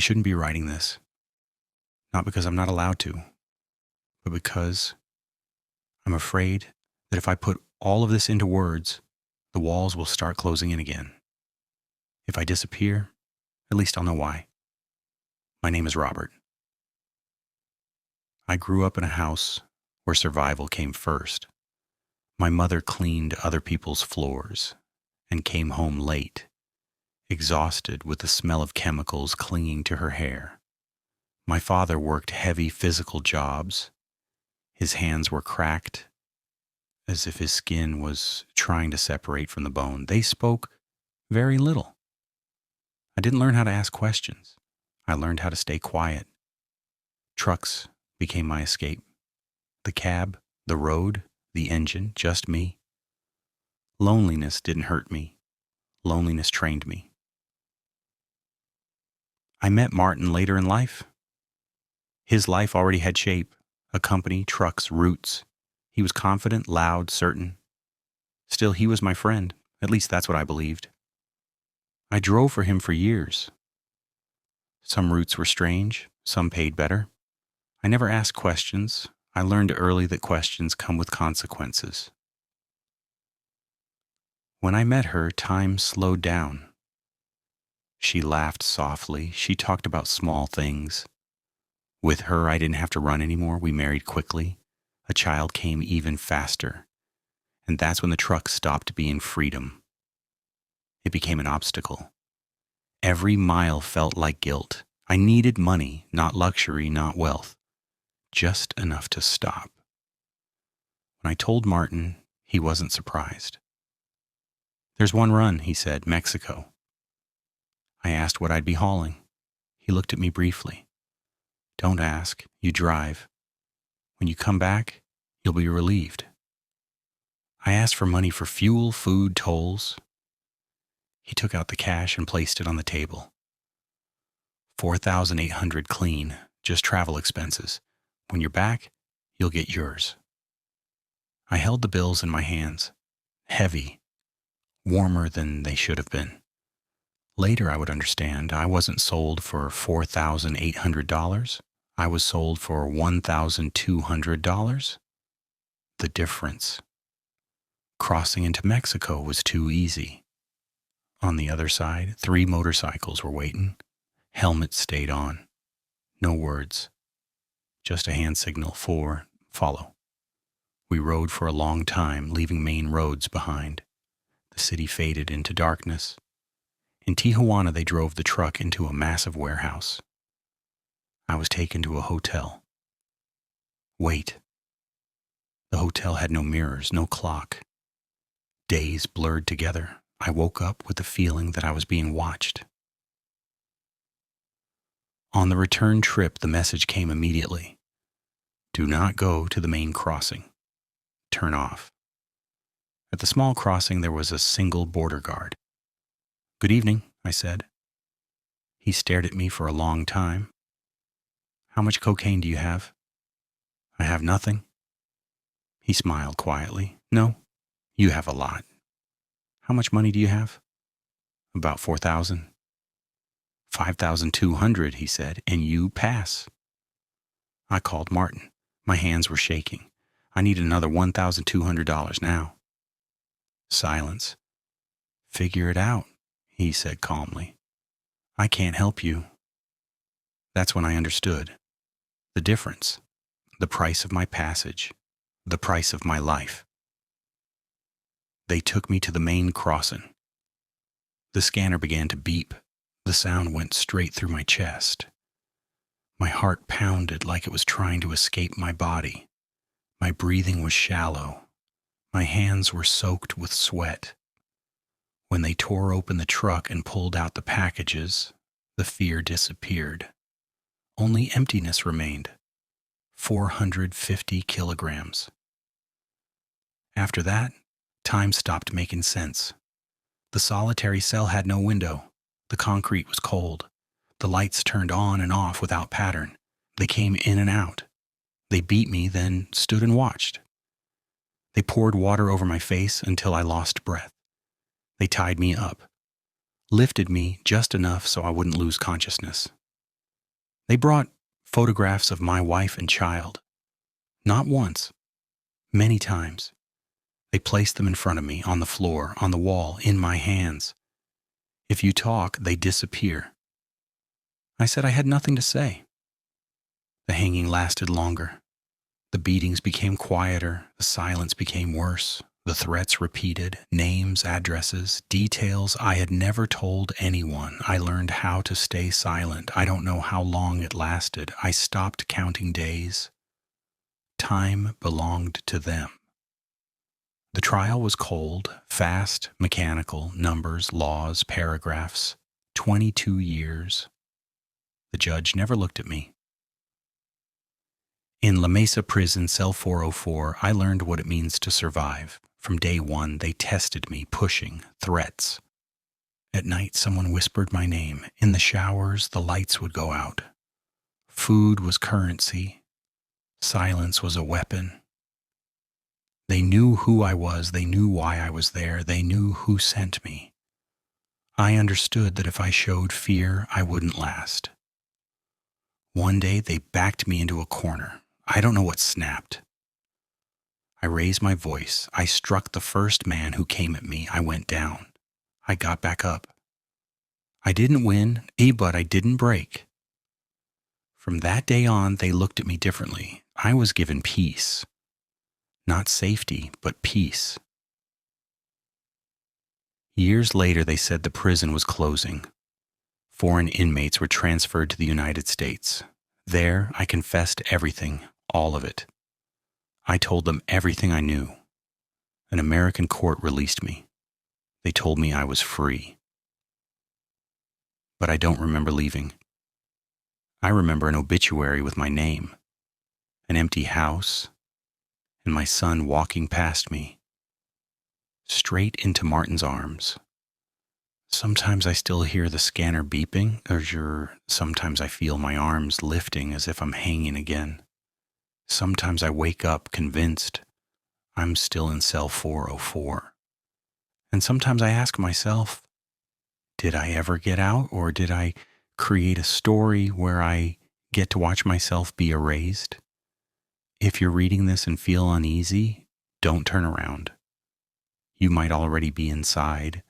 shouldn't be writing this, not because I'm not allowed to, but because I'm afraid that if I put all of this into words, the walls will start closing in again. If I disappear, at least I'll know why. My name is Robert. I grew up in a house where survival came first. My mother cleaned other people's floors and came home late, exhausted with the smell of chemicals clinging to her hair. My father worked heavy physical jobs. His hands were cracked, as if his skin was trying to separate from the bone. They spoke very little. I didn't learn how to ask questions. I learned how to stay quiet. Trucks became my escape. The cab, the road, the engine, just me. Loneliness didn't hurt me. Loneliness trained me. I met Martin later in life. His life already had shape, a company, trucks, roots. He was confident, loud, certain. Still, he was my friend. At least that's what I believed. I drove for him for years. Some routes were strange, some paid better. I never asked questions. I learned early that questions come with consequences. When I met her, time slowed down. She laughed softly. She talked about small things. With her, I didn't have to run anymore. We married quickly. A child came even faster. And that's when the truck stopped being freedom. It became an obstacle. Every mile felt like guilt. I needed money, not luxury, not wealth. Just enough to stop. When I told Martin, he wasn't surprised. "There's one run," he said, "Mexico." I asked what I'd be hauling. He looked at me briefly. "Don't ask, you drive. When you come back, you'll be relieved." I asked for money for fuel, food, tolls. He took out the cash and placed it on the table. $4,800 clean, just travel expenses. When you're back, you'll get yours. I held the bills in my hands, heavy, warmer than they should have been. Later I would understand I wasn't sold for $4,800. I was sold for $1,200. The difference. Crossing into Mexico was too easy. On the other side, 3 motorcycles were waiting. Helmets stayed on. No words. Just a hand signal for follow. We rode for a long time, leaving main roads behind. The city faded into darkness. In Tijuana, they drove the truck into a massive warehouse. I was taken to a hotel. Wait. The hotel had no mirrors, no clock. Days blurred together. I woke up with the feeling that I was being watched. On the return trip, the message came immediately. Do not go to the main crossing. Turn off. At the small crossing, there was a single border guard. "Good evening," I said. He stared at me for a long time. "How much cocaine do you have?" "I have nothing." He smiled quietly. "No, you have a lot." "How much money do you have?" "About 4,000. 5,200, he said, "and you pass." I called Martin. My hands were shaking. I needed another $1,200 now. Silence. "Figure it out," he said calmly. "I can't help you." That's when I understood. The difference. The price of my passage. The price of my life. They took me to the main crossing. The scanner began to beep. The sound went straight through my chest. My heart pounded like it was trying to escape my body. My breathing was shallow. My hands were soaked with sweat. When they tore open the truck and pulled out the packages, the fear disappeared. Only emptiness remained. 450 kilograms. After that, time stopped making sense. The solitary cell had no window. The concrete was cold. The lights turned on and off without pattern. They came in and out. They beat me, then stood and watched. They poured water over my face until I lost breath. They tied me up, lifted me just enough so I wouldn't lose consciousness. They brought photographs of my wife and child. Not once, many times. They placed them in front of me, on the floor, on the wall, in my hands. If you talk, they disappear. I said I had nothing to say. The hanging lasted longer. The beatings became quieter. The silence became worse. The threats repeated. Names, addresses, details I had never told anyone. I learned how to stay silent. I don't know how long it lasted. I stopped counting days. Time belonged to them. The trial was cold, fast, mechanical, numbers, laws, paragraphs. 22 years. The judge never looked at me. In La Mesa prison, cell 404, I learned what it means to survive. From day one, they tested me, pushing, threats. At night, someone whispered my name. In the showers, the lights would go out. Food was currency. Silence was a weapon. They knew who I was. They knew why I was there. They knew who sent me. I understood that if I showed fear, I wouldn't last. One day, they backed me into a corner. I don't know what snapped. I raised my voice. I struck the first man who came at me. I went down. I got back up. I didn't win, but I didn't break. From that day on, they looked at me differently. I was given peace. Not safety, but peace. Years later, they said the prison was closing. Foreign inmates were transferred to the United States. There, I confessed everything, all of it. I told them everything I knew. An American court released me. They told me I was free. But I don't remember leaving. I remember an obituary with my name, an empty house, and my son walking past me, straight into Martin's arms. Sometimes I still hear the scanner beeping, or sometimes I feel my arms lifting as if I'm hanging again. Sometimes I wake up convinced I'm still in cell 404. And sometimes I ask myself, did I ever get out, or did I create a story where I get to watch myself be erased? If you're reading this and feel uneasy, don't turn around. You might already be inside,